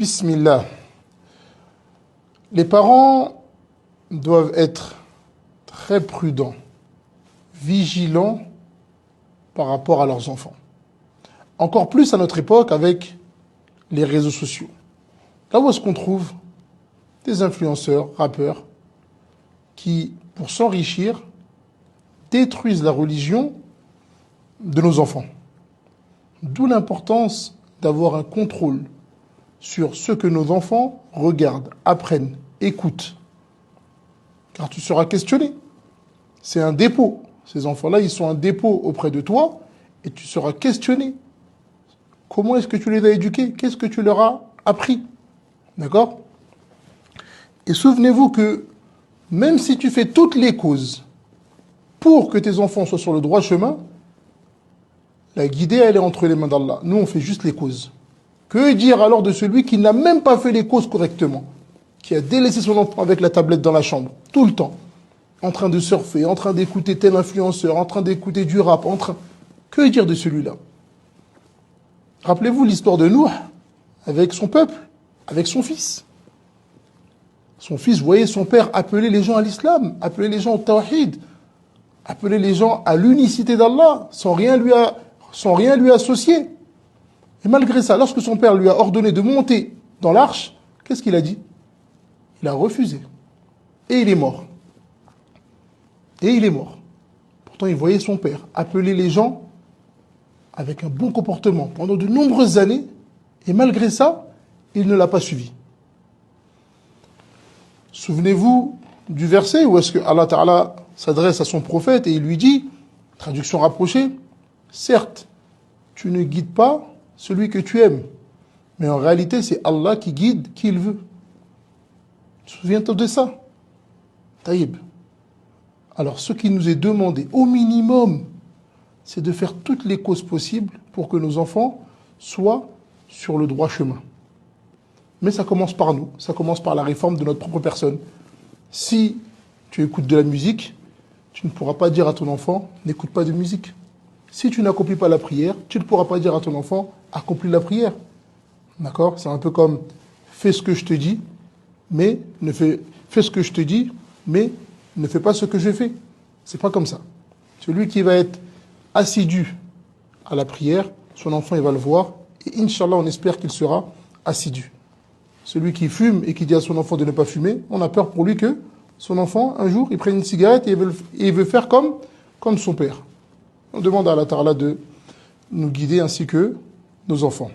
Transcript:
Bismillah. Les parents doivent être très prudents, vigilants par rapport à leurs enfants. Encore plus à notre époque avec les réseaux sociaux. Là où est-ce qu'on trouve des influenceurs, rappeurs, qui, pour s'enrichir, détruisent la religion de nos enfants. D'où l'importance d'avoir un contrôle sur ce que nos enfants regardent, apprennent, écoutent. Car tu seras questionné. C'est un dépôt. Ces enfants-là, ils sont un dépôt auprès de toi et tu seras questionné. Comment est-ce que tu les as éduqués? Qu'est-ce que tu leur as appris? D'accord? Et souvenez-vous que même si tu fais toutes les causes pour que tes enfants soient sur le droit chemin, la guidée, elle est entre les mains d'Allah. Nous, on fait juste les causes. Que dire alors de celui qui n'a même pas fait les causes correctement, qui a délaissé son enfant avec la tablette dans la chambre, tout le temps, en train de surfer, en train d'écouter tel influenceur, en train d'écouter du rap, Que dire de celui-là? Rappelez-vous l'histoire de Nouh avec son peuple, avec son fils. Son fils voyait son père appeler les gens à l'islam, appeler les gens au tawhid, appeler les gens à l'unicité d'Allah, sans rien lui associer. Et malgré ça, lorsque son père lui a ordonné de monter dans l'arche, qu'est-ce qu'il a dit? Il a refusé. Et il est mort. Et il est mort. Pourtant, il voyait son père appeler les gens avec un bon comportement pendant de nombreuses années, et malgré ça, il ne l'a pas suivi. Souvenez-vous du verset où est-ce que Allah Ta'ala s'adresse à son prophète et il lui dit, traduction rapprochée, certes, tu ne guides pas celui que tu aimes, mais en réalité, c'est Allah qui guide qui il veut. Souviens-toi de ça. Taïb. Alors, ce qui nous est demandé, au minimum, c'est de faire toutes les causes possibles pour que nos enfants soient sur le droit chemin. Mais ça commence par nous, ça commence par la réforme de notre propre personne. Si tu écoutes de la musique, tu ne pourras pas dire à ton enfant, n'écoute pas de musique. Si tu n'accomplis pas la prière, tu ne pourras pas dire à ton enfant, accomplis la prière. D'accord? C'est un peu comme, fais ce que je te dis, mais fais ce que je te dis, mais ne fais pas ce que je fais. C'est pas comme ça. Celui qui va être assidu à la prière, son enfant il va le voir, et Inch'Allah on espère qu'il sera assidu. Celui qui fume et qui dit à son enfant de ne pas fumer, on a peur pour lui que son enfant, un jour, il prenne une cigarette et il veut faire comme son père. On demande à Allah Ta'ala de nous guider ainsi que nos enfants.